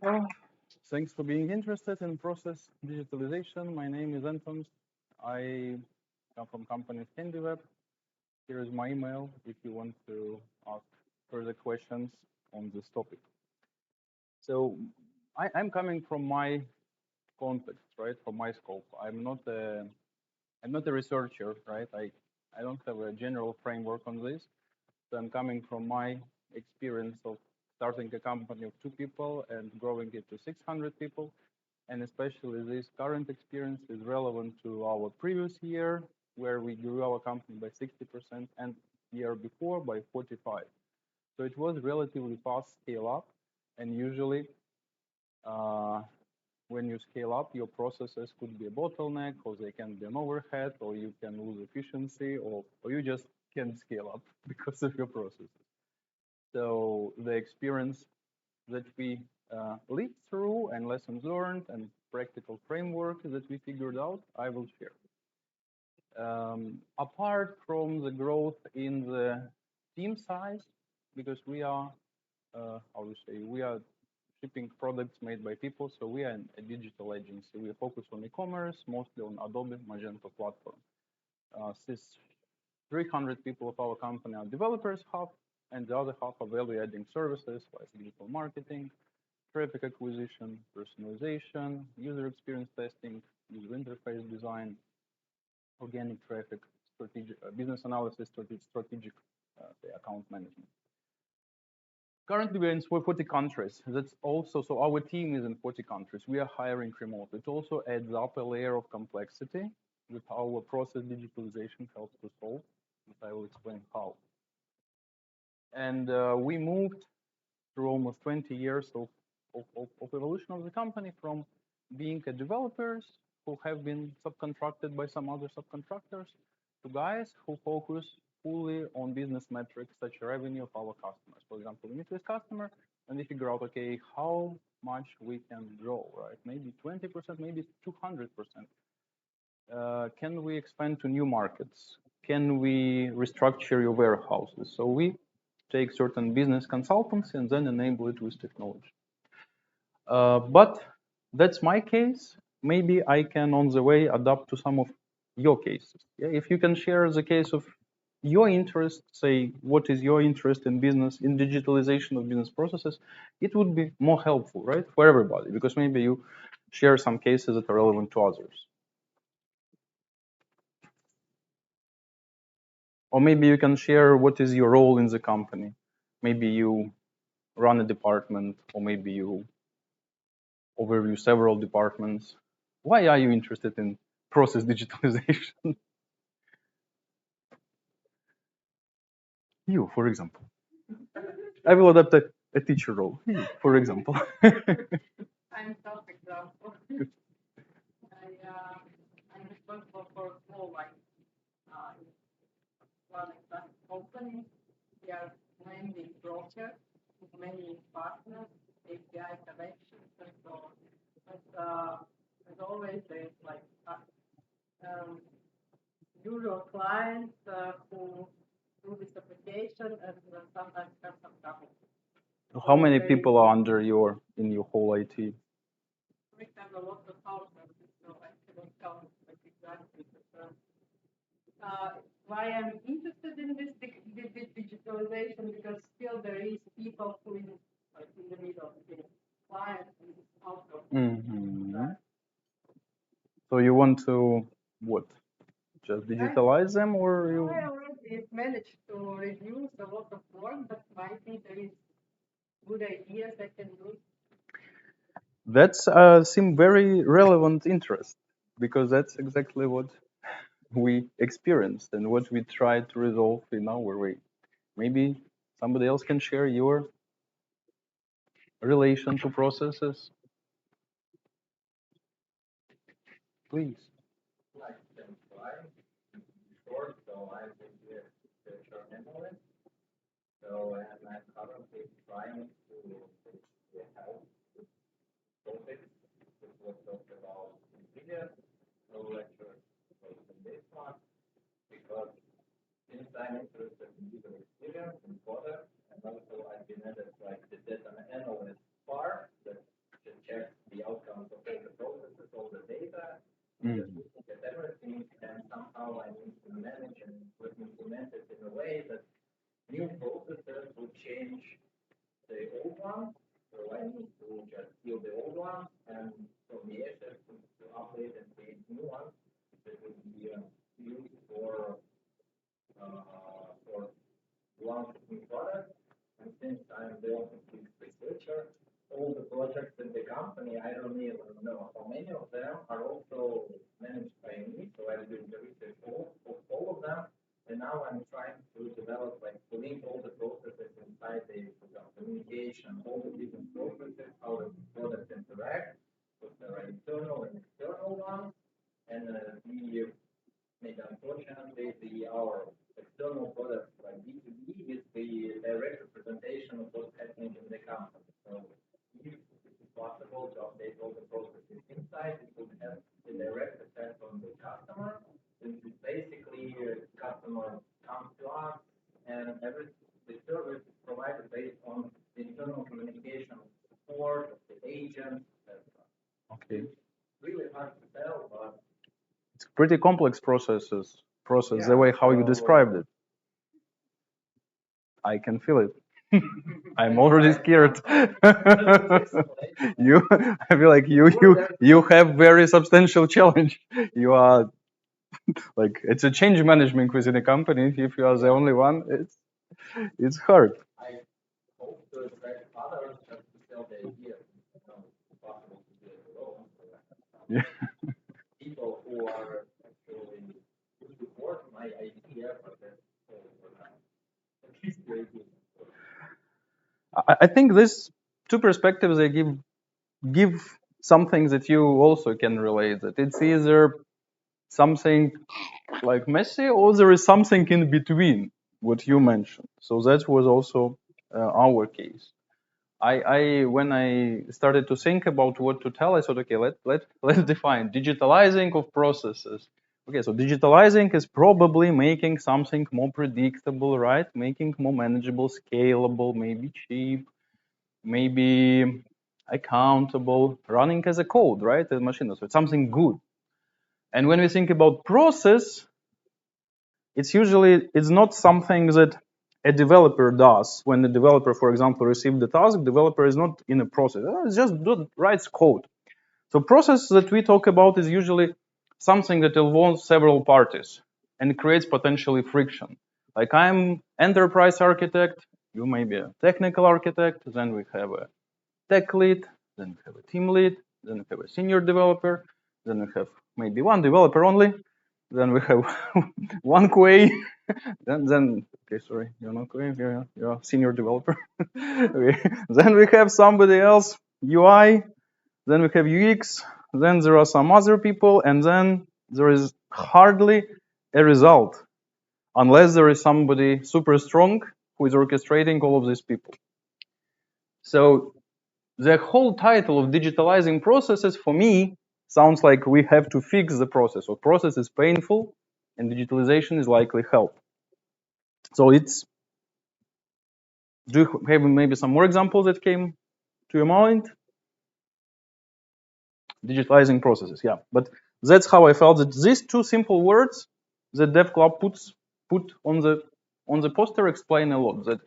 Uh, Thanks for being interested in process digitalization. My name is Antons. I come from company Scandiweb. Here is my email if you want to ask further questions on this topic. So I'm coming from my context, right? From my scope. I'm not a researcher, right? I don't have a general framework on this. So I'm coming from my experience of starting a company of 2 people and growing it to 600 people. And especially this current experience is relevant to our previous year, where we grew our company by 60% and year before by 45. So it was relatively fast scale up. And usually uh, when you scale up, your processes could be a bottleneck, or they can be an overhead, or you can lose efficiency, or you just can't scale up because of your processes. So the experience that we lived through and lessons learned and practical framework that we figured out, I will share. Apart from the growth in the team size, because we are, how to say, we are shipping products made by people, so we are a digital agency. We focus on e-commerce, mostly on Adobe Magento platform. This 300 people of our company are developers half, and the other half are value-adding services like digital marketing, traffic acquisition, personalization, user experience testing, user interface design, organic traffic, strategic business analysis, strategic account management. Currently, we're in 40 countries. That's also, so our team is in 40 countries. We are hiring remote. It also adds up a layer of complexity that our process digitalization helps to solve, but I will explain how. And we moved through almost 20 years of evolution of the company from being a developers who have been subcontracted by some other subcontractors to guys who focus fully on business metrics such as revenue of our customers. For example, we meet with customer and we figure out, okay, how much we can grow, right? Maybe 20%, maybe 200%. Can we expand to new markets? Can we restructure your warehouses? So we take certain business consultants and then enable it with technology. But that's my case. Maybe I can on the way adapt to some of your cases. Yeah? If you can share the case of your interest, say what is your interest in business, in digitalization of business processes, it would be more helpful, right, for everybody, because maybe you share some cases that are relevant to others. Or maybe you can share what is your role in the company. Maybe you run a department, or maybe you overview several departments. Why are you interested in process digitalization? You, for example. I will adapt a teacher role, you, for example. I'm self-example. I'm responsible for a small one company. We are mainly broker, many partners, API connections, and so on. But as always, there's usual clients who do this application and sometimes have some trouble. How many people are under in your whole IT? We have a lot of houses, so I cannot count exactly. Why I'm interested in this digitalization, because still there is people who is in the middle between clients and outsourcing. So you want to what? Just digitalize them, or you? I already managed to reduce a lot of work, but maybe there is good ideas I can use. That's seem very relevant interest, because that's exactly what we experienced and what we try to resolve in our way. Maybe somebody else can share your relation to processes. Please. I can try. Short, so I'm the short analyst. So and I'm currently trying to help topics that was talked about in previous lectures, so in this one, because since I'm interested in user experience and product, and also I've been added like the data analyst part that new processes would change the old ones. So I need to just kill the old ones and from the assets to update and create new ones that would be used for launch of new products. And since I'm the open researcher, all the projects in the company, I don't even know how many of them are also managed by me. So I do the research of all of them. And now I'm trying to develop, like, to link all the processes inside the communication, all the different processes, how the products interact, with the internal and external ones. And maybe unfortunately, our external products like B2B is the direct representation of what's happening in the company. So if it is possible to update all the processes inside, it would have a direct effect on the customer. Since it's basically customer comes to us and the service is provided based on the internal communication of support, of the agent, etc. Okay. It's really hard to tell, but it's pretty complex process, the way how you described it. I can feel it. I'm already scared. I feel like you have very substantial challenge. You are like, it's a change management within a company. If you are the only one, it's hard. I hope to attract others just to sell the idea. It's possible to do it alone. Yeah. People who are actually who support my idea, but that's all for now. At least the idea. I think these two perspectives, they give something that you also can relate. That it's either something like messy, or there is something in between what you mentioned. So that was also our case. I when I started to think about what to tell, I thought, okay, let's define digitalizing of processes. Okay, so digitalizing is probably making something more predictable, right? Making more manageable, scalable, maybe cheap, maybe accountable, running as a code, right? As a machine. So it's something good. And when we think about process, it's not something that a developer does. When the developer, for example, receives the task, developer is not in a process. It's just writes code. So process that we talk about is usually something that involves several parties and creates potentially friction. Like, I'm enterprise architect, you may be a technical architect, then we have a tech lead, then we have a team lead, then we have a senior developer, then we have maybe one developer only, then we have one QA, then okay, sorry, you're not QA, you're a senior developer. Then we have somebody else, UI, then we have UX, then there are some other people, and then there is hardly a result unless there is somebody super strong who is orchestrating all of these people. So the whole title of digitalizing processes, for me, sounds like we have to fix the process, or process is painful and digitalization is likely help. So do you have maybe some more examples that came to your mind? Digitalizing processes, yeah. But that's how I felt that these two simple words that DevClub put on the poster explain a lot. That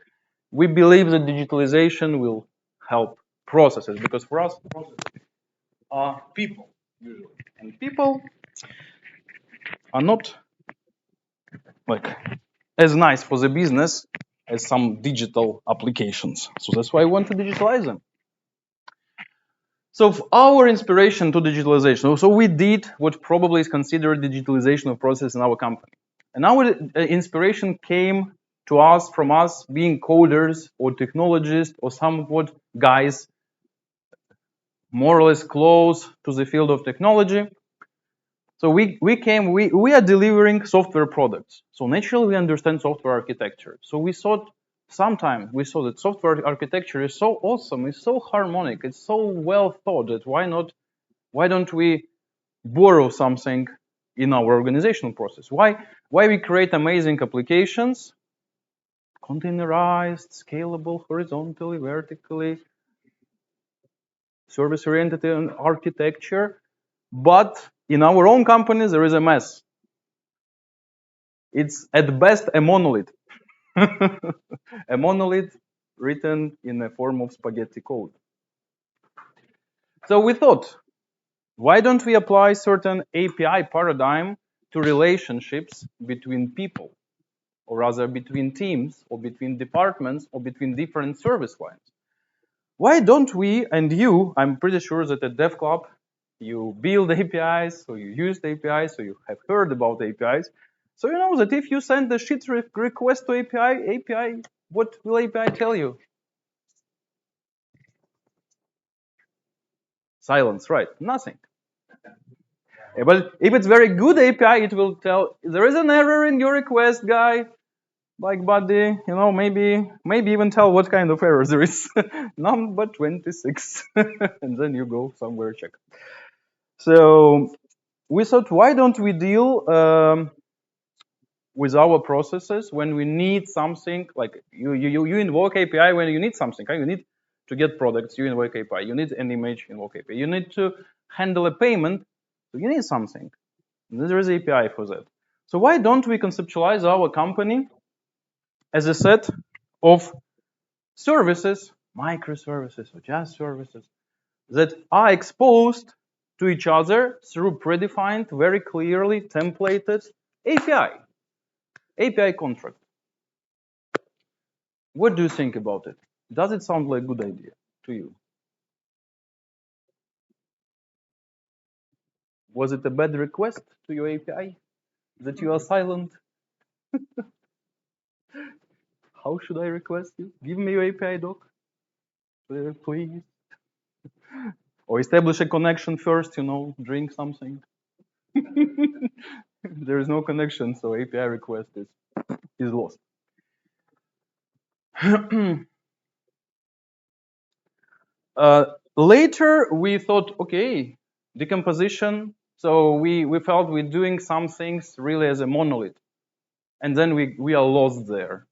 we believe that digitalization will help processes, because for us, processes are people usually, and people are not like as nice for the business as some digital applications. So that's why I want to digitalize them. So our inspiration to digitalization, so we did what probably is considered digitalization of process in our company. And our inspiration came to us from us being coders or technologists or somewhat guys more or less close to the field of technology. So we are delivering software products. So naturally we understand software architecture. So we saw that software architecture is so awesome, it's so harmonic, it's so well thought that why don't we borrow something in our organizational process? Why we create amazing applications, containerized, scalable, horizontally, vertically, service-oriented architecture, but in our own companies there is a mess. It's at best a monolith. A monolith written in a form of spaghetti code. So we thought, why don't we apply certain API paradigm to relationships between people, or rather between teams, or between departments, or between different service lines? Why don't we, and you, I'm pretty sure that at DevClub, you build APIs, so you use APIs, so you have heard about APIs. So you know that if you send a shit request to API, what will API tell you? Silence, right? Nothing. But if it's very good API, it will tell there is an error in your request, guy. Like buddy, you know, maybe even tell what kind of error there is. Number 26, and then you go somewhere check. So we thought, why don't we deal with our processes when we need something? Like you invoke API when you need something. Right? You need to get products, you invoke API. You need an image, you invoke API. You need to handle a payment, so you need something. And there is API for that. So why don't we conceptualize our company as a set of services, microservices or just services, that are exposed to each other through predefined, very clearly templated API contract. What do you think about it? Does it sound like a good idea to you? Was it a bad request to your API that you are silent? How should I request you? Give me your API doc, please. Or establish a connection first, you know, drink something. There is no connection, so API request is lost. Later, we thought, okay, decomposition. So we felt we're doing some things really as a monolith, and then we are lost there.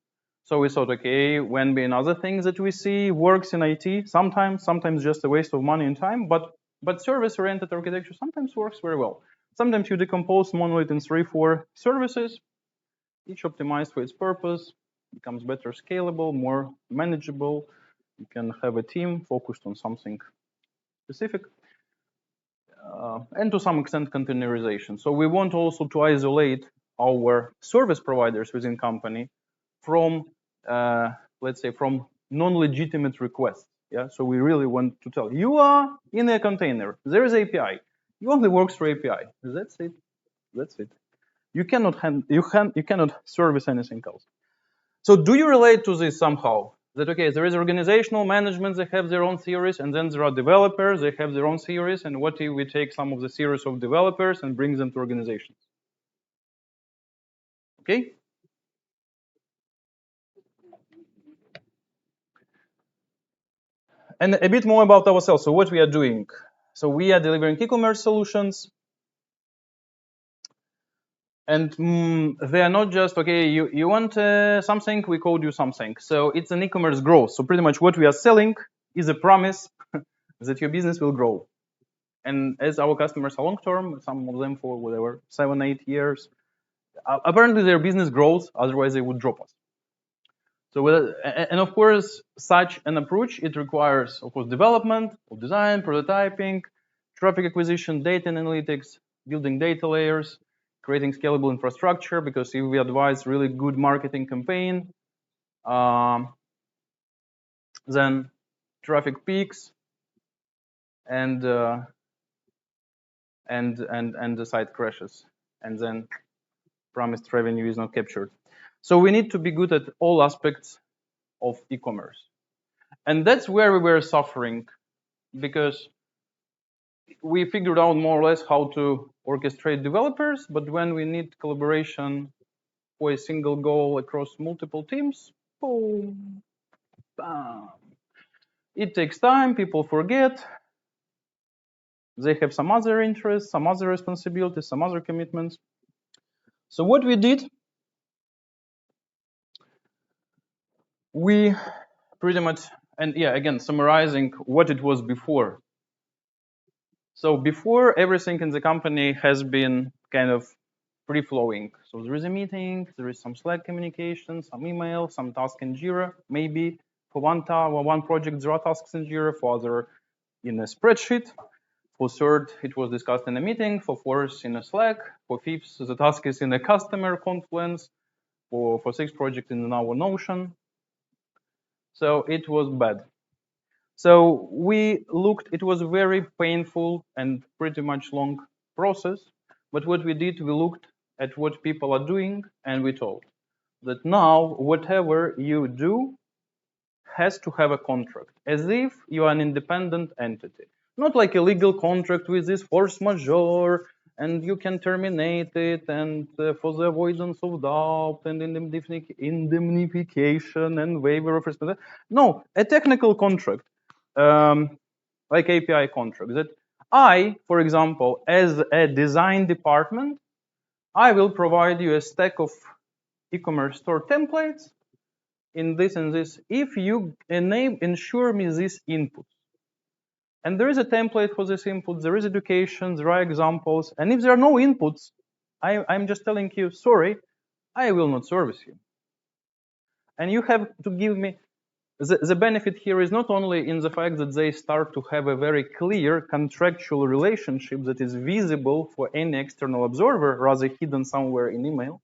So we thought, okay, when being other things that we see works in IT, sometimes just a waste of money and time, but service-oriented architecture sometimes works very well. Sometimes you decompose monolith in 3-4 services, each optimized for its purpose, becomes better scalable, more manageable. You can have a team focused on something specific, and to some extent containerization. So we want also to isolate our service providers within company from, let's say, from non-legitimate requests. Yeah. So we really want to tell you are in a container. There is API. You only work through API. That's it. That's it. You cannot service anything else. So do you relate to this somehow? That okay, there is organizational management, they have their own theories, and then there are developers, they have their own theories, and what if we take some of the theories of developers and bring them to organizations? Okay? And a bit more about ourselves. So what we are doing. So we are delivering e-commerce solutions. And they are not just, okay, you want something, we code you something. So it's an e-commerce growth. So pretty much what we are selling is a promise that your business will grow. And as our customers are long-term, some of them for whatever, 7-8 years, apparently their business grows, otherwise they would drop us. So, and of course, such an approach, it requires, of course, development of design, prototyping, traffic acquisition, data analytics, building data layers, creating scalable infrastructure, because if we advise really good marketing campaign, then traffic peaks and the site crashes, and then promised revenue is not captured. So we need to be good at all aspects of e-commerce. And that's where we were suffering, because we figured out more or less how to orchestrate developers, but when we need collaboration for a single goal across multiple teams, boom, bam. It takes time, people forget, they have some other interests, some other responsibilities, some other commitments. So what we did, we pretty much, and yeah, again, summarizing what it was before. So before, everything in the company has been kind of free-flowing. So there is a meeting, there is some Slack communication, some email, some task in Jira. Maybe for one project, there are tasks in Jira, for other in a spreadsheet. For third, it was discussed in a meeting. For fourth, in a Slack. For fifth, the task is in a customer Confluence. For sixth project in our Notion. So it was bad. So we looked, it was a very painful and pretty much long process. But what we did, we looked at what people are doing, and we told that now whatever you do has to have a contract, as if you are an independent entity. Not like a legal contract with this force majeure, and you can terminate it, and for the avoidance of doubt, and indemnification, and waiver of responsibility. No, a technical contract, like API contract, that I, for example, as a design department, I will provide you a stack of e-commerce store templates in this and this if you ensure me these inputs. And there is a template for this input, there is education, there are examples, and if there are no inputs, I'm just telling you, sorry, I will not service you. And you have to give me, the benefit here is not only in the fact that they start to have a very clear contractual relationship that is visible for any external observer, rather hidden somewhere in email,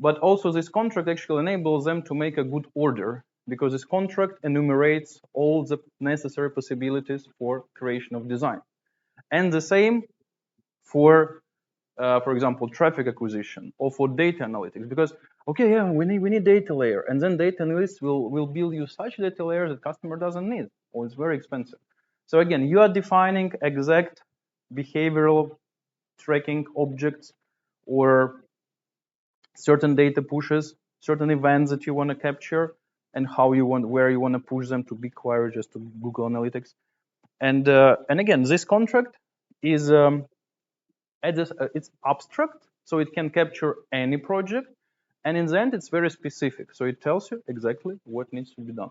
but also this contract actually enables them to make a good order, because this contract enumerates all the necessary possibilities for creation of design. And the same for example, traffic acquisition or for data analytics, because okay, yeah, we need data layer, and then data analysts will build you such data layer that customer doesn't need, or it's very expensive. So again, you are defining exact behavioral tracking objects or certain data pushes, certain events that you want to capture, and where you want to push them to BigQuery, just to Google Analytics. And again, this contract is it's abstract, so it can capture any project, and in the end, it's very specific. So it tells you exactly what needs to be done.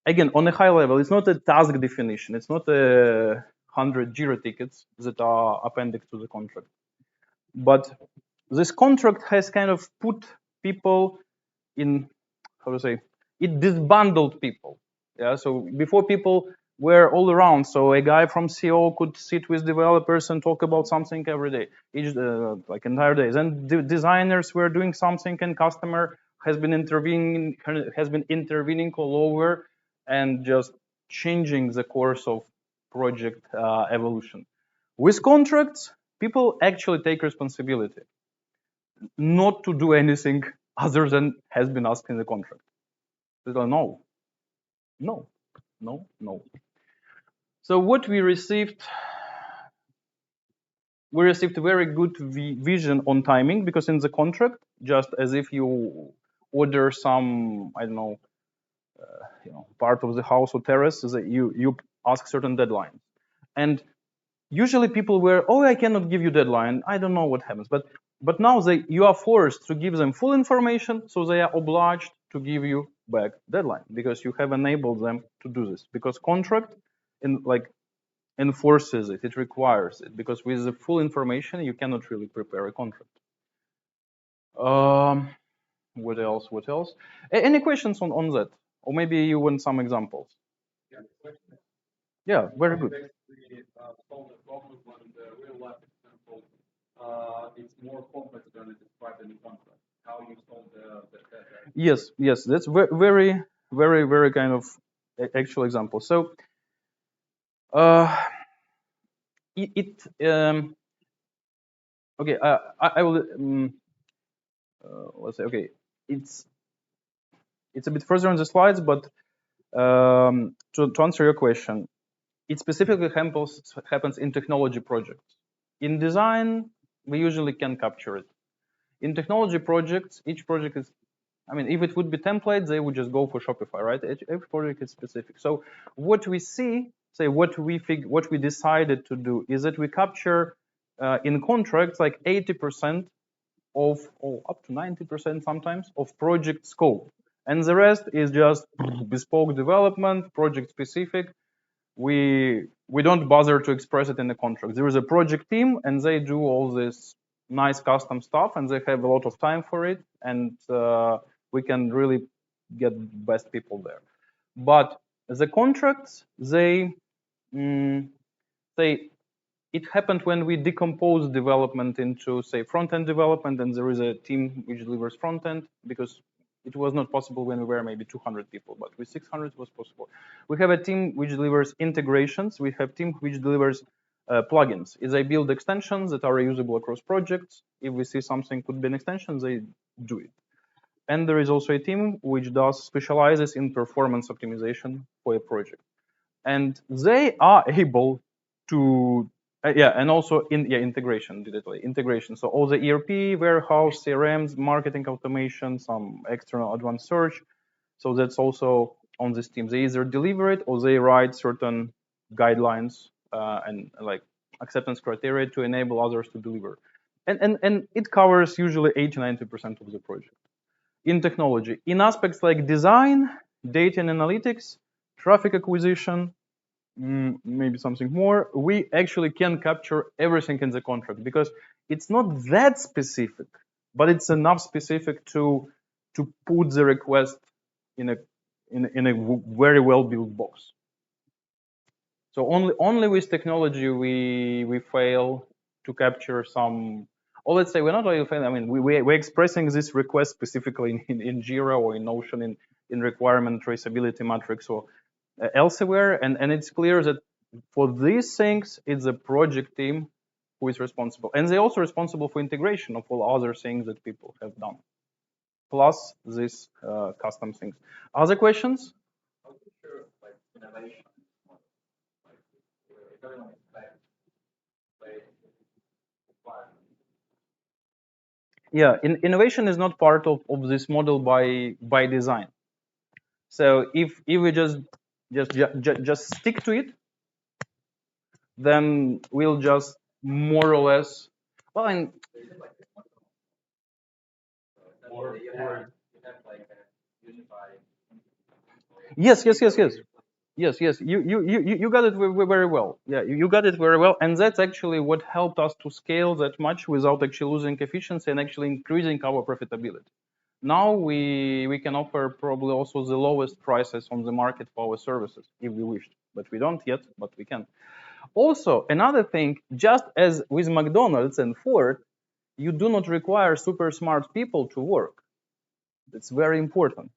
Again, on a high level, it's not a task definition. It's not 100 Jira tickets that are appendix to the contract. But this contract has kind of put people in, how to say, it disbundled people. Yeah, so before people were all around, so a guy from CO could sit with developers and talk about something every day, like entire days. And the designers were doing something, and customer has been intervening all over and just changing the course of project evolution. With contracts, people actually take responsibility not to do anything other than has been asked in the contract. They don't know. No. So what we received a very good vision on timing, because in the contract, just as if you order some, I don't know, part of the house or terrace, that you ask certain deadlines. And usually people were, oh, I cannot give you deadline. I don't know what happens. But now you are forced to give them full information, so they are obliged to give you back deadline, because you have enabled them to do this. Because contract enforces it, it requires it, because with the full information, you cannot really prepare a contract. What else? Any questions on that? Or maybe you want some examples? Yeah, very good. Solve the problem when the real life example it's more complex than it is described in the contract. How you solve the Yes, that's very kind of actual example. So okay, I will let's say, okay, it's a bit further on the slides, but to answer your question, it specifically happens in technology projects. In design, we usually can capture it. In technology projects, each project is, I mean, if it would be templates, they would just go for Shopify, right? Every project is specific. So what we see, what we decided to do is that we capture in contracts like 80% of, or up to 90% sometimes, of project scope. And the rest is just bespoke development, project specific. We don't bother to express it in the contract. There is a project team, and they do all this nice custom stuff, and they have a lot of time for it, and we can really get best people there. But the contracts, they it happened when we decompose development into, say, front-end development, and there is a team which delivers front-end, because it was not possible when we were maybe 200 people, but with 600 it was possible. We have a team which delivers integrations. We have a team which delivers plugins. If they build extensions that are reusable across projects, if we see something could be an extension, they do it. And there is also a team which specializes in performance optimization for a project. And they are able to, and also integration, digitally integration. So all the ERP, warehouse, CRMs, marketing automation, some external advanced search. So that's also on this team. They either deliver it or they write certain guidelines and like acceptance criteria to enable others to deliver. And it covers usually 80-90% of the project. In technology, in aspects like design, data and analytics, traffic acquisition, maybe something more, we actually can capture everything in the contract, because it's not that specific, but it's enough specific to put the request in a very well built box. So only with technology we fail to capture some. Or let's say we're not really failing. I mean, we're expressing this request specifically in Jira or in Notion in requirement traceability matrix or elsewhere, and it's clear that for these things it's the project team who is responsible, and they're also responsible for integration of all other things that people have done, plus these custom things. Other questions? Sure, like innovation. Like, everyone expects Yeah, innovation is not part of this model by design. So if we just stick to it, then we'll just more or less, well, and or you have like a unified. yes, you got it very well. Yeah, you got it very well, and that's actually what helped us to scale that much without actually losing efficiency and actually increasing our profitability. Now we can offer probably also the lowest prices on the market for our services if we wished, but we don't yet, but we can. Also, another thing, just as with McDonald's and Ford, you do not require super smart people to work. It's very important,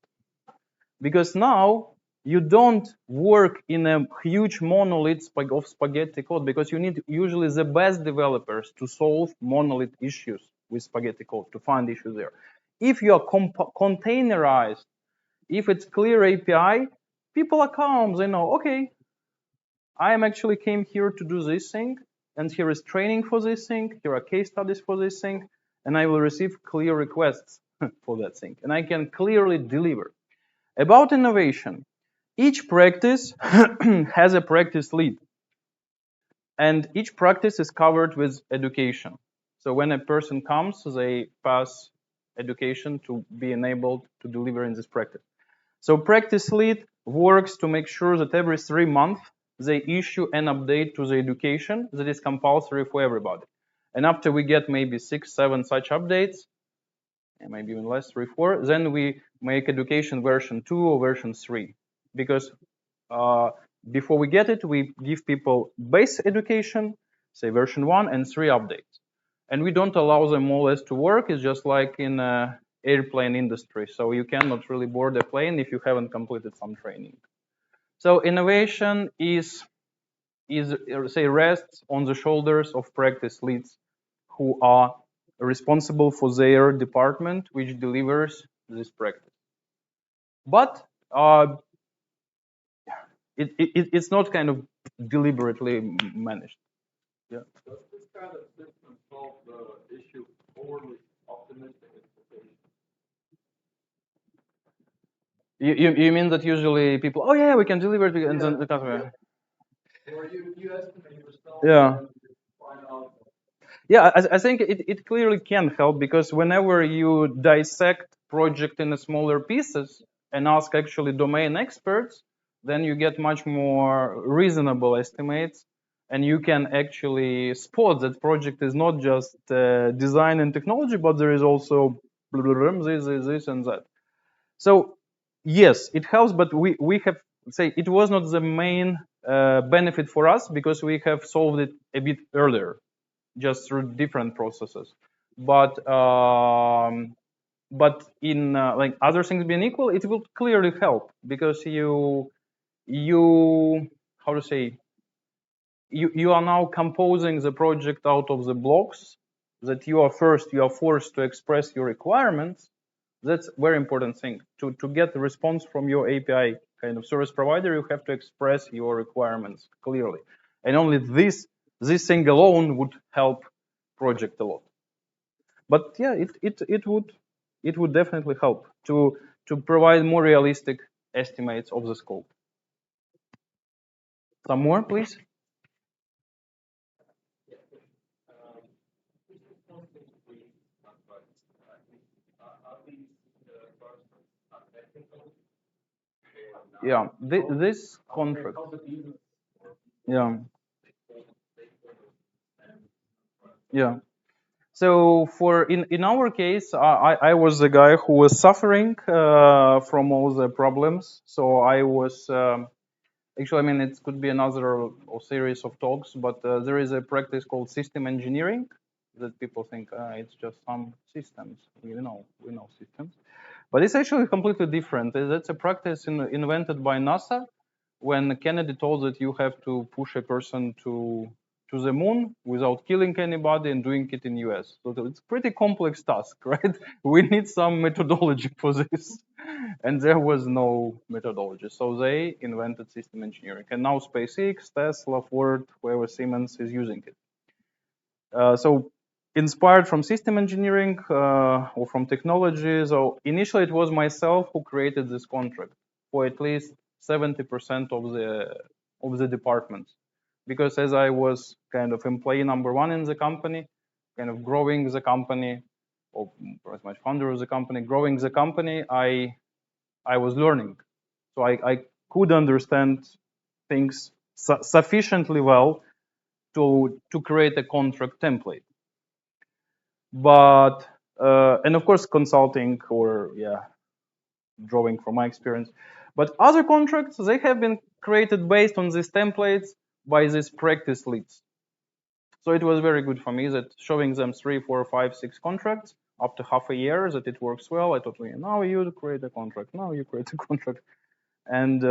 because now you don't work in a huge monolith of spaghetti code, because you need usually the best developers to solve monolith issues with spaghetti code, to find issues there. If you are containerized, if it's clear API, people are calm. They know, okay, I am actually came here to do this thing, and here is training for this thing, here are case studies for this thing, and I will receive clear requests for that thing, and I can clearly deliver. About innovation, each practice has a practice lead, and each practice is covered with education. So when a person comes, they pass education to be enabled to deliver in this practice. So practice lead works to make sure that every 3 months they issue an update to the education that is compulsory for everybody. And after we get maybe 6, 7 such updates, and maybe even less, 3, 4, then we make education version 2 or version 3. Because before we get it, we give people base education, say version 1 and 3 updates. And we don't allow them more or less to work. It's just like in airplane industry. So you cannot really board a plane if you haven't completed some training. So innovation is say rests on the shoulders of practice leads who are responsible for their department, which delivers this practice. But it's not kind of deliberately managed. Yeah. Does this kind of system solve the issue of overly optimistic expectations? You mean that usually people, oh yeah, we can deliver it, and then the customer. Or you estimate yourself. Yeah. And you find out. Yeah, I think it clearly can help, because whenever you dissect project in smaller pieces and ask actually domain experts, then you get much more reasonable estimates, and you can actually spot that project is not just design and technology, but there is also this and that. So yes, it helps, but we have say it was not the main benefit for us because we have solved it a bit earlier, just through different processes. But in like other things being equal, it will clearly help because you how to say you are now composing the project out of the blocks that you are forced to express your requirements. That's a very important thing. To get the response from your API kind of service provider, you have to express your requirements clearly. And only this thing alone would help project a lot. But yeah, it would definitely help to provide more realistic estimates of the scope. Some more, please. Yeah, this contract. Yeah. Yeah. So for in our case, I was the guy who was suffering from all the problems. So I was actually, I mean, it could be another series of talks, but there is a practice called system engineering that people think it's just some systems. We know systems, but it's actually completely different. That's a practice invented by NASA when Kennedy told that you have to push a person to the moon without killing anybody and doing it in US. So it's a pretty complex task, right? We need some methodology for this. And there was no methodology. So they invented system engineering. And now SpaceX, Tesla, Ford, whoever Siemens is using it. So inspired from system engineering or from technology. So initially it was myself who created this contract for at least 70% of the departments. Because as I was kind of employee number one in the company, kind of growing the company, or pretty much founder of the company, growing the company, I was learning. So I could understand things sufficiently well to create a contract template. But and of course consulting or drawing from my experience. But other contracts, they have been created based on these templates by these practice leads. So it was very good for me that showing them 3, 4, 5, 6 contracts up to half a year that it works well. I thought, now you create a contract, now you create a contract. And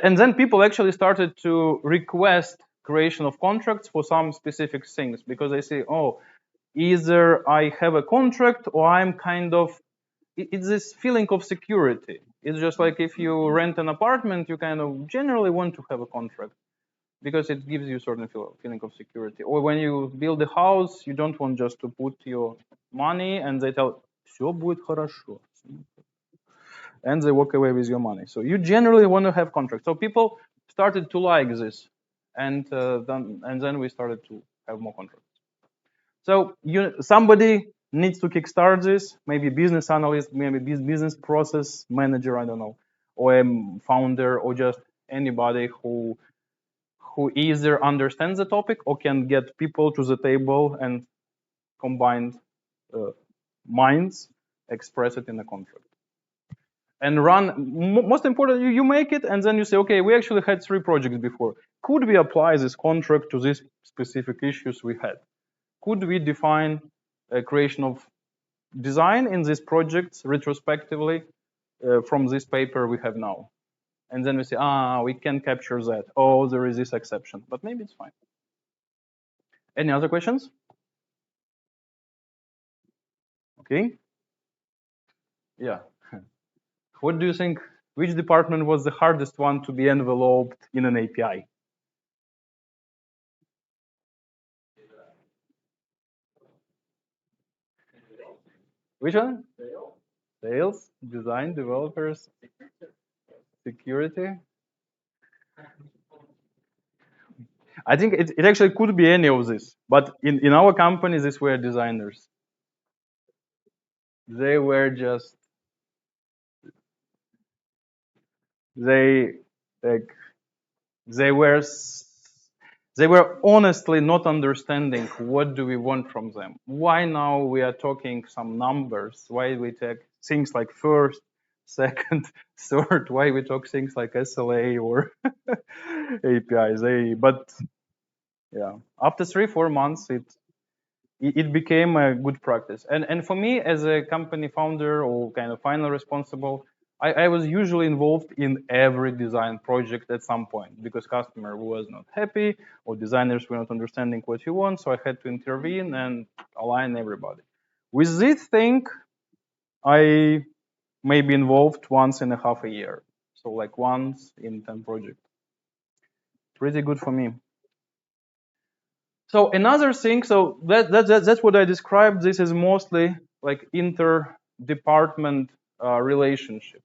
then people actually started to request creation of contracts for some specific things because they say, oh, either I have a contract or I'm kind of, it's this feeling of security. It's just like if you rent an apartment, you kind of generally want to have a contract because it gives you a certain feeling of security. Or when you build a house, you don't want just to put your money and they tell, все будет хорошо. And they walk away with your money. So you generally want to have contracts. So people started to like this, and then we started to have more contracts. So somebody needs to kickstart this. Maybe business analyst, maybe business process manager, I don't know, or a founder, or just anybody who either understands the topic or can get people to the table and combined minds express it in a contract. And run, most important, you make it and then you say, okay, we actually had 3 projects before. Could we apply this contract to these specific issues we had? Could we define a creation of design in these projects retrospectively from this paper we have now? And then we say, we can capture that. Oh, there is this exception, but maybe it's fine. Any other questions? Okay. Yeah. What do you think? Which department was the hardest one to be enveloped in an API? Which one? Sales, design, developers, security. I think it actually could be any of this, but in our company, these were designers. They were just they were They were honestly not understanding what do we want from them. Why now we are talking some numbers? Why we take things like first, second, third? Why we talk things like SLA or APIs? But yeah, after 3-4 months, it became a good practice. And for me, as a company founder or kind of final responsible, I was usually involved in every design project at some point because customer was not happy or designers were not understanding what you want. So I had to intervene and align everybody. With this thing, I may be involved once in a half a year. So like once in 10 projects. Pretty good for me. So another thing, so that's what I described. This is mostly like inter-department relationship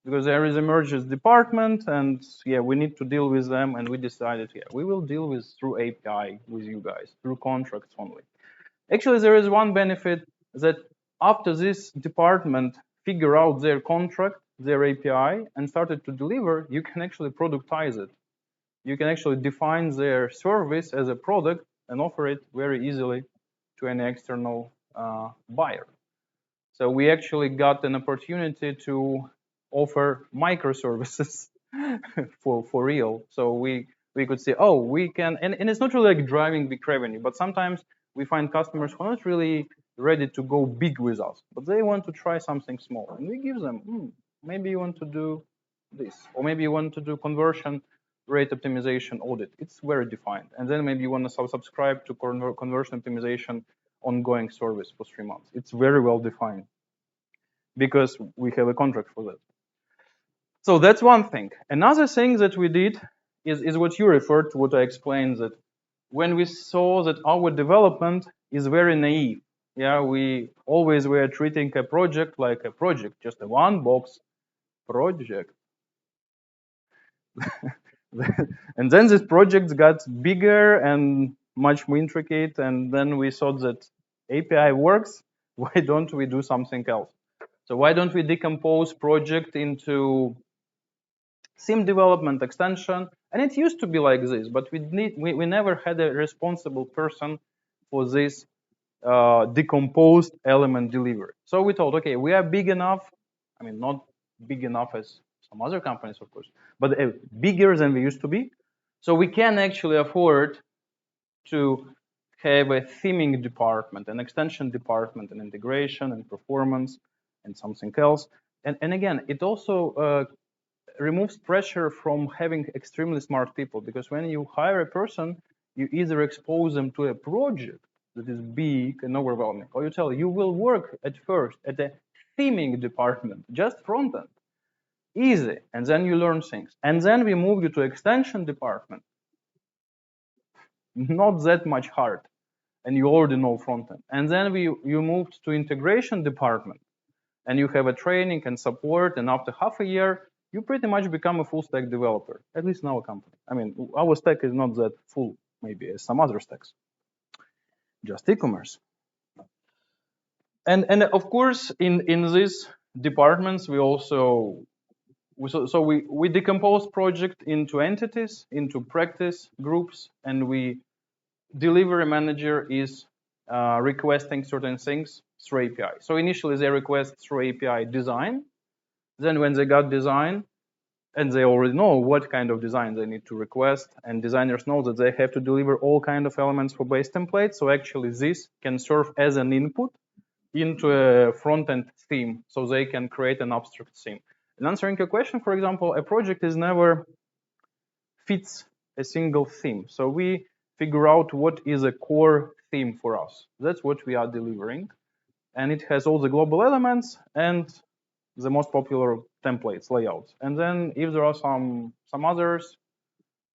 because there is a mergers department, and yeah, we need to deal with them, and we decided, yeah, we will deal with through API with you guys through contracts only. Actually, there is one benefit that after this department figure out their contract, their API, and started to deliver, you can actually productize it. You can actually define their service as a product and offer it very easily to an external buyer. So we actually got an opportunity to offer microservices for real. So we could say, oh, we can, and it's not really like driving big revenue, but sometimes we find customers who are not really ready to go big with us, but they want to try something small, and we give them, maybe you want to do this, or maybe you want to do conversion rate optimization audit. It's very defined, and then maybe you want to subscribe to conversion optimization ongoing service for 3 months. It's very well defined because we have a contract for that. So that's one thing. Another thing that we did is what you referred to, what I explained, that when we saw that our development is very naive, yeah, we always were treating a project like a project, just a one box project. And then this project got bigger and much more intricate, and then we thought that API works, why don't we do something else? So why don't we decompose project into theme development, extension? And it used to be like this, but we never had a responsible person for this decomposed element delivery. So we thought, okay, we are big enough. I mean, not big enough as some other companies, of course, but bigger than we used to be. So we can actually afford to have a theming department, an extension department, an integration and performance and something else. And again, it also removes pressure from having extremely smart people, because when you hire a person, you either expose them to a project that is big and overwhelming, or you tell you will work at first at a theming department, just front end, easy, and then you learn things. And then we move you to extension department, not that much hard, and you already know front end. And then you moved to integration department, and you have a training and support, and after half a year, you pretty much become a full stack developer, at least in our company. I mean, our stack is not that full, maybe as some other stacks, just e-commerce. And of course, in these departments, we also, we decompose project into entities, into practice groups, and we delivery manager is requesting certain things through API. So initially they request through API design. Then when they got design, and they already know what kind of design they need to request, and designers know that they have to deliver all kind of elements for base templates. So actually this can serve as an input into a front-end theme, so they can create an abstract theme. And answering your question, for example, a project is never fits a single theme. So we figure out what is a core theme for us. That's what we are delivering. And it has all the global elements and the most popular templates, layouts. And then if there are some others,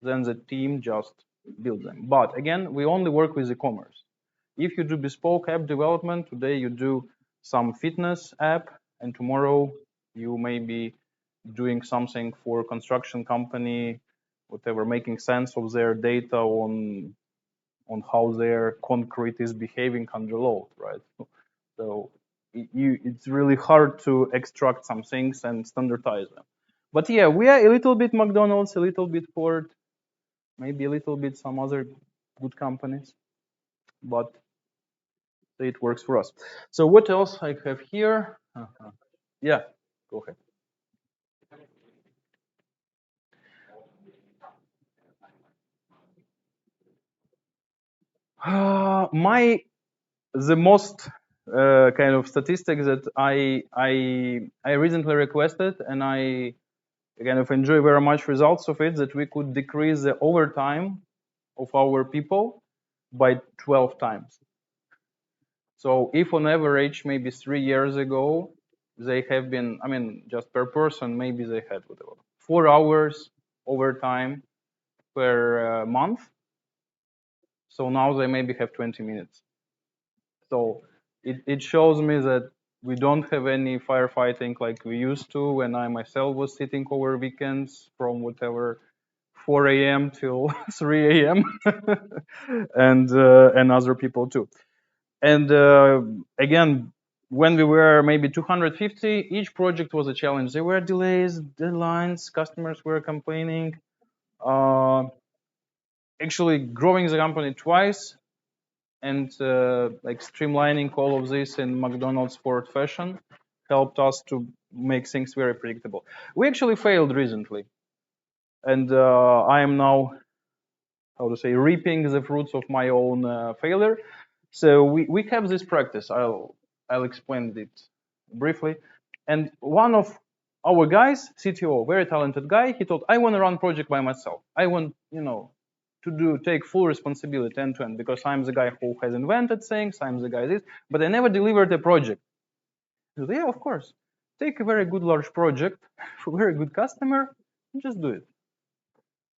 then the team just builds them. But again, we only work with e-commerce. If you do bespoke app development, today you do some fitness app, and tomorrow you may be doing something for a construction company, whatever, making sense of their data on how their concrete is behaving under load, right? So it's really hard to extract some things and standardize them. But yeah, we are a little bit McDonald's, a little bit Ford, maybe a little bit some other good companies, but it works for us. So what else I have here? Yeah, go ahead. The most kind of statistic that I recently requested, and I kind of enjoy very much results of it, that we could decrease the overtime of our people by 12 times. So if on average, maybe 3 years ago, they have been, I mean, just per person, maybe they had whatever 4 hours overtime per month. So now they maybe have 20 minutes. So it shows me that we don't have any firefighting like we used to when I myself was sitting over weekends from whatever 4 a.m. till 3 a.m. and other people too. And again, when we were maybe 250, each project was a challenge. There were delays, deadlines, customers were complaining. Actually, growing the company twice and like streamlining all of this in McDonald's Ford fashion helped us to make things very predictable. We actually failed recently, and I am now, how to say, reaping the fruits of my own failure. So we have this practice. I'll explain it briefly. And one of our guys, CTO, very talented guy, he thought, I want to run project by myself. I want, to take full responsibility end to end, because I'm the guy who has invented things, I'm the guy this, but I never delivered a project. He said, yeah, of course. Take a very good large project for a very good customer and just do it.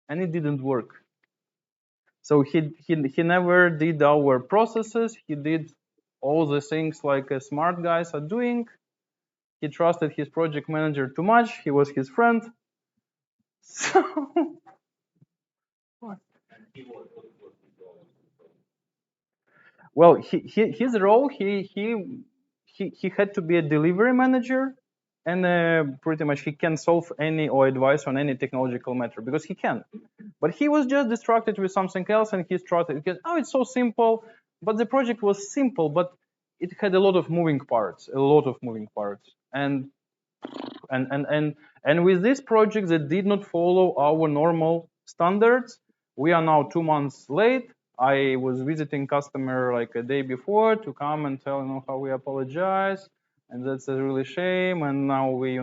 And it didn't work. So he never did our processes. He did all the things like smart guys are doing. He trusted his project manager too much. He was his friend. So well, his role, he had to be a delivery manager, and pretty much he can solve any or advise on any technological matter because he can. But he was just distracted with something else, and he started because it's so simple. But the project was simple, but it had a lot of moving parts, and with this project that did not follow our normal standards, we are now 2 months late. I was visiting customer like a day before to come and tell how we apologize, and that's a really shame. And now we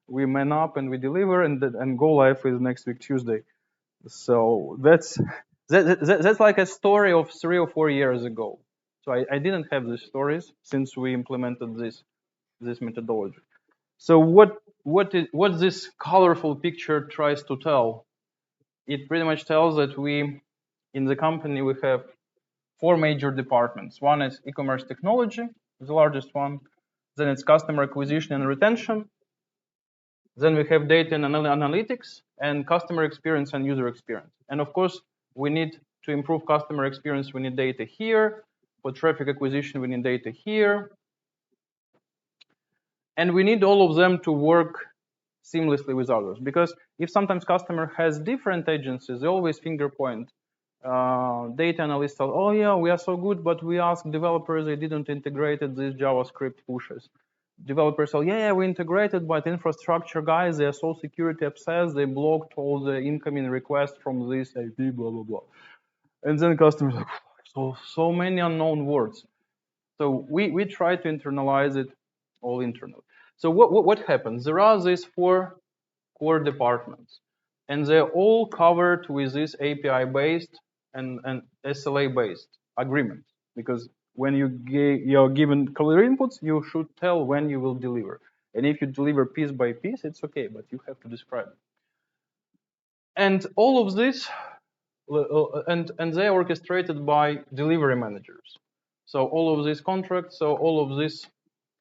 we man up and we deliver, and go live is next week Tuesday. So that's like a story of 3 or 4 years ago. So I didn't have these stories since we implemented this methodology. So what this colorful picture tries to tell? It pretty much tells that we, in the company, we have 4 major departments. One is e-commerce technology, the largest one. Then it's customer acquisition and retention. Then we have data and analytics, and customer experience and user experience. And of course, we need to improve customer experience. We need data here. For traffic acquisition, we need data here. And we need all of them to work seamlessly with others. Because if sometimes customer has different agencies, they always finger point. Data analysts tell, oh yeah, we are so good, but we asked developers, they didn't integrate these JavaScript pushes. Developers say, yeah, we integrated, but infrastructure guys, they are so security obsessed, they blocked all the incoming requests from this IP, blah, blah, blah. And then customers like, so many unknown words. So we try to internalize it all internally. So what happens? There are these 4 core departments, and they're all covered with this API-based and SLA-based agreements, because when you're given clear inputs, you should tell when you will deliver. And if you deliver piece by piece, it's okay, but you have to describe it. And all of this, and they are orchestrated by delivery managers. So all of these contracts, so all of this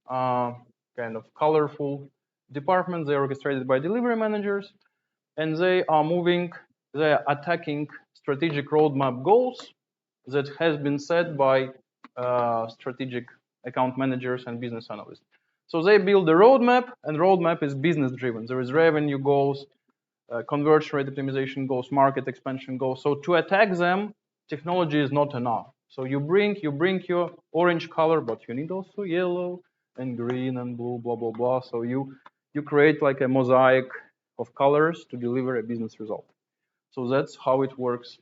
kind of colorful departments, they are orchestrated by delivery managers, and they are attacking strategic roadmap goals that has been set by strategic account managers and business analysts. So they build a roadmap, and roadmap is business driven. There is revenue goals, conversion rate optimization goes, market expansion goes. So to attack them, technology is not enough. So you bring your orange color, but you need also yellow and green and blue, blah blah blah. So you create like a mosaic of colors to deliver a business result. So that's how it works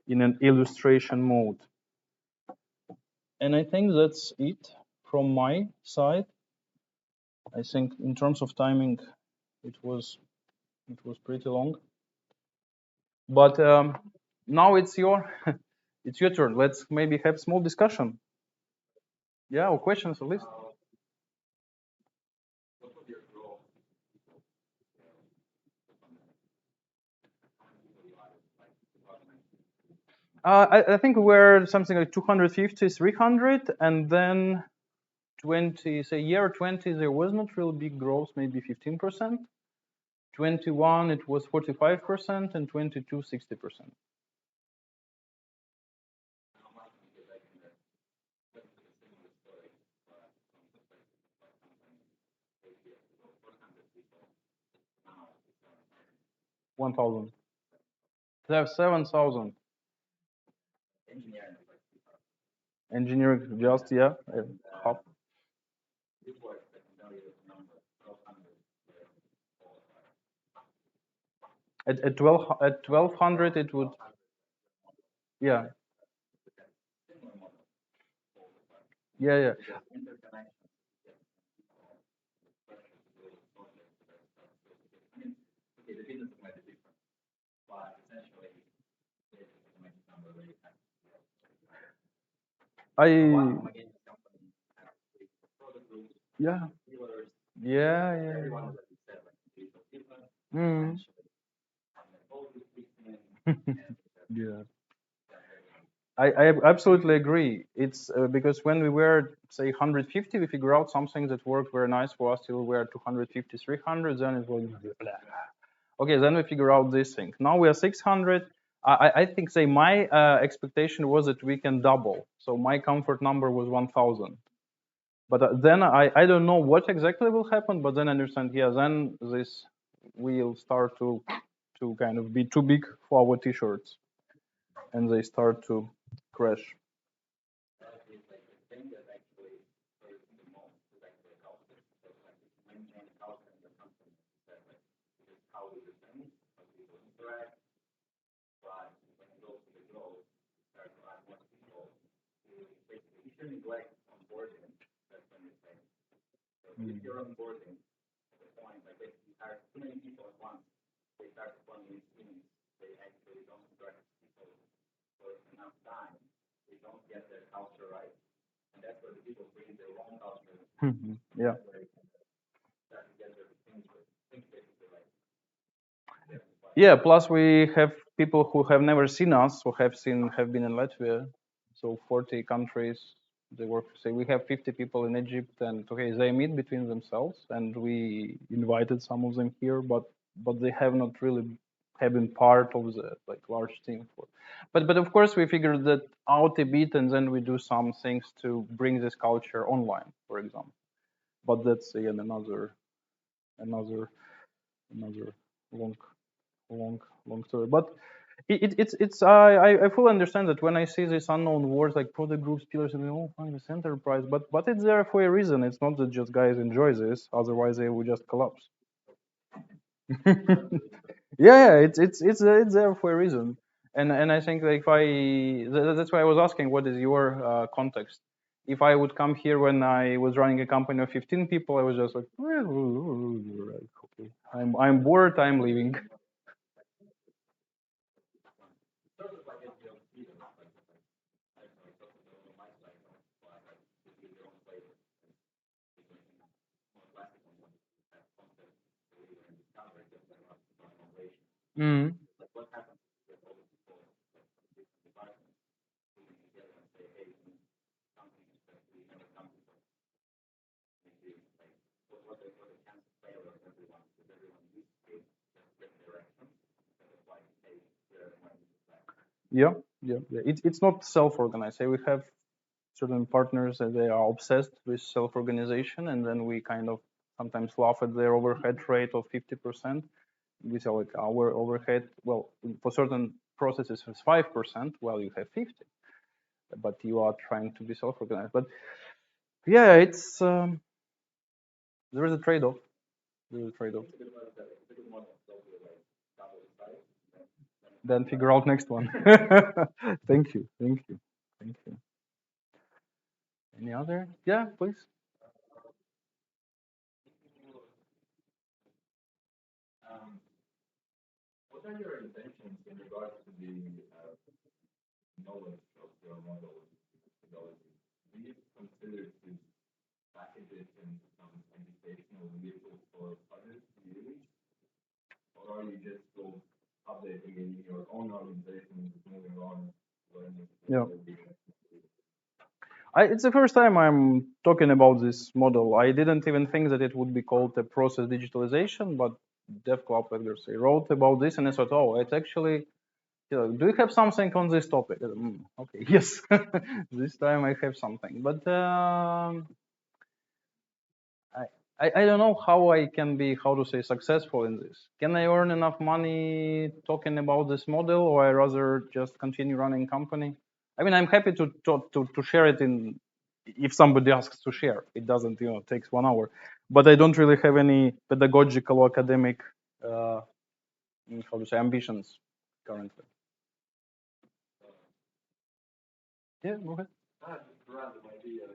in an illustration mode. And I think that's it from my side. I think in terms of timing, it was pretty long. But now it's your turn. Let's maybe have small discussion. Yeah, or questions at least. I think we're something like 250, 300, and then 20, say year 20, there was not really big growth, maybe 15%. 21, it was 45%, and 22, 60%. $1,000. They have 7,000. Engineering, just yeah, half. At 1200, it would, yeah, yeah. Yeah, yeah. Mm. Yeah. I absolutely agree. It's because when we were, say, 150, we figure out something that worked very nice for us till we were 250, 300, then it was blah. Okay, then we figure out this thing. Now we are 600. I think, say, my expectation was that we can double. So my comfort number was 1,000. But then I don't know what exactly will happen, but then I understand, yeah, then this will start to kind of be too big for our t-shirts, and they start to crash. Yeah. Yeah. Plus, we have people who have never seen us, who have been in Latvia. So 40 countries. They work. Say we have 50 people in Egypt, and okay, they meet between themselves, and we invited some of them here, but they have not really have been part of the like large team. But of course, we figured that out a bit, and then we do some things to bring this culture online, for example. But that's again another long story. But it's I fully understand that when I see these unknown words like product groups, pillars, and oh, fine, this enterprise, but it's there for a reason. It's not that just guys enjoy this, otherwise they would just collapse. Yeah, it's there for a reason. And I think like that's why I was asking what is your context. If I would come here when I was running a company of 15 people, I was just like, okay, I'm bored, I'm leaving. Mm. Yeah. It's not self-organized. Say we have certain partners that they are obsessed with self-organization, and then we kind of sometimes laugh at their overhead rate of 50%. We say like our overhead, well, for certain processes is 5%, while you have 50, but you are trying to be self-organized. But yeah, it's there is a trade-off. There is a trade-off. Then figure out next one. Thank you, thank you, thank you. Any other? Yeah, please. What are your intentions in regards to the knowledge of your model methodology? Do you consider to package it in some educational vehicles for others to use? Or are you just still updating in your own organization, moving on, learning? Yeah. It's the first time I'm talking about this model. I didn't even think that it would be called a process digitalization, but DevClub.lv wrote about this, and I thought, oh, it's actually, do you have something on this topic? Okay, yes, this time I have something, but I don't know how I can be, how to say, successful in this. Can I earn enough money talking about this model, or I rather just continue running company? I mean, I'm happy to share it in, if somebody asks to share. It doesn't, takes 1 hour, but I don't really have any pedagogical or academic, how to say, ambitions currently. Yeah, go ahead. I have just a random idea.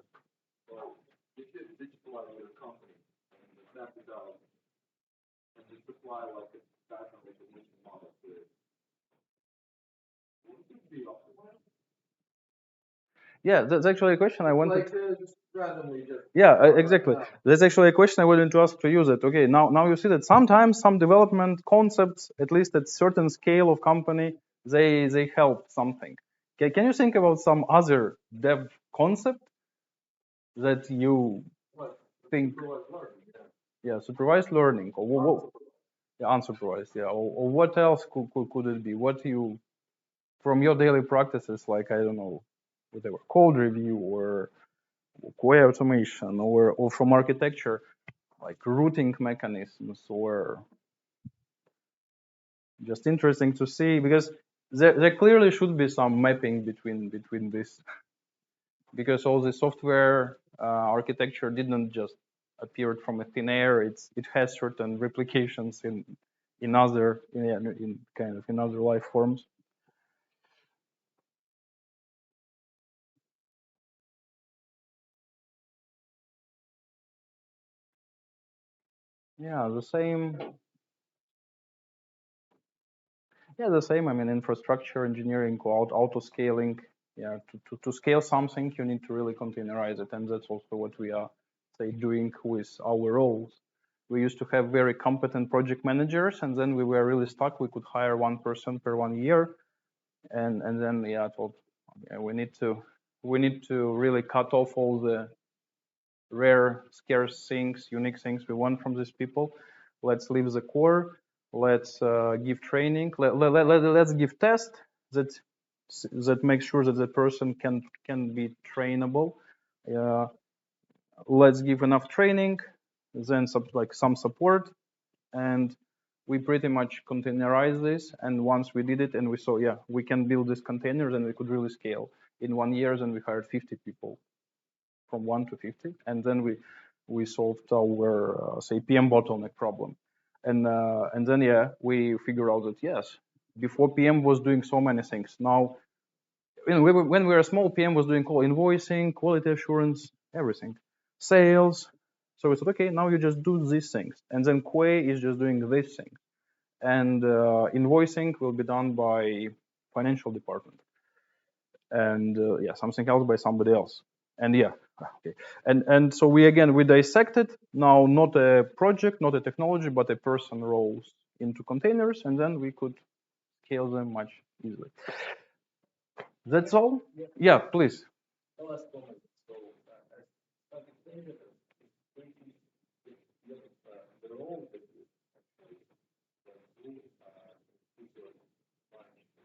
So if you digitalize your company and map it out and just apply like a pattern recognition model to it, would it be optimized? Yeah, that's actually a question I wanted. Like just randomly just. Yeah, exactly. That's actually a question I wanted to ask to you. That okay, now you see that sometimes some development concepts, at least at certain scale of company, they help something. Can you think about some other dev concept that you think? Supervised learning, Yeah, supervised learning or yeah, unsupervised. Yeah, or what else could it be? What you from your daily practices, like I don't know, whatever code review or QA automation or from architecture, like routing mechanisms, or just interesting to see, because there clearly should be some mapping between this, because all the software architecture didn't just appear from a thin air. It has certain replications in other in kind of in other life forms. Yeah, the same. Yeah, the same. I mean, infrastructure engineering, auto scaling. Yeah, to scale something, you need to really containerize it, and that's also what we are, say, doing with our roles. We used to have very competent project managers, and then we were really stuck. We could hire one person per 1 year, and then yeah, I thought, yeah, we need to really cut off all the rare, scarce things, unique things we want from these people. Let's leave the core. Let's give training. Let's give test that makes sure that the person can be trainable. Let's give enough training, then some support, and we pretty much containerize this. And once we did it, and we saw, yeah, we can build this container, then we could really scale. In 1 year, then we hired 50 people, from 1 to 50, and then we solved our say PM bottleneck problem, and then yeah, we figure out that yes, before PM was doing so many things. Now, when we were small, PM was doing invoicing, quality assurance, everything, sales. So we said, okay, now you just do these things, and then QA is just doing this thing, and invoicing will be done by financial department, and yeah, something else by somebody else, and yeah. Okay, and so we dissected now not a project, not a technology, but a person roles into containers, and then we could scale them much easily. That's all. Yeah, please. The last comment. So, I think that the role that you actually do,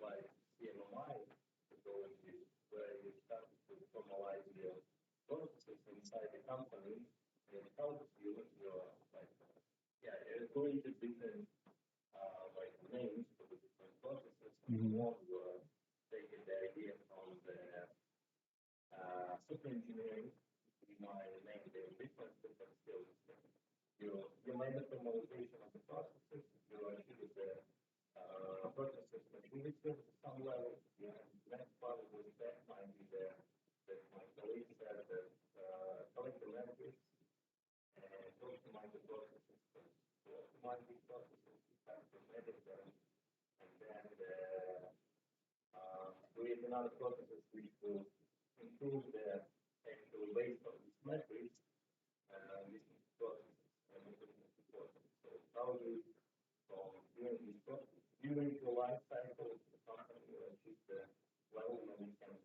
like CMMI methodology, where you start to formalize your processes inside the company, and it helps you with your created different like names for the different processes. Mm-hmm. One were taking the idea from the software engineering. You might name them different skills. You made the formalization of the processes. You achieve the processes maturity to some level. Yeah. Next part of the step might be that my colleague said that collect the metrics and optimize the processes. To optimize these processes, you have to edit them and then create another processes which will improve the actual based on these metrics these processes and support. So how do you from doing these processes during the life cycle of the company will achieve the level when we can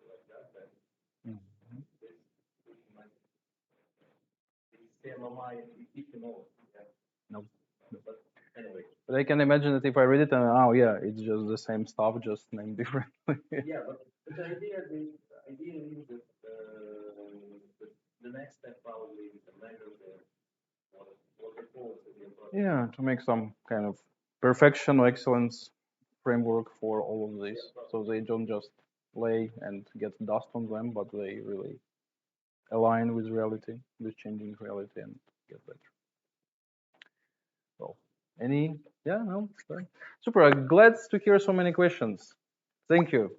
like that then this might CMMI keep them all. No. But anyway. But I can imagine that if I read it and oh yeah, it's just the same stuff, just named differently. Yeah, but the idea is that the next step probably is to measure what the goals of your project. Yeah, to make some kind of perfection or excellence framework for all of this, so they don't just lay and get dust on them, but they really align with reality, with changing reality, and get better. So, any? Yeah, no, sorry. Super. Glad to hear so many questions. Thank you.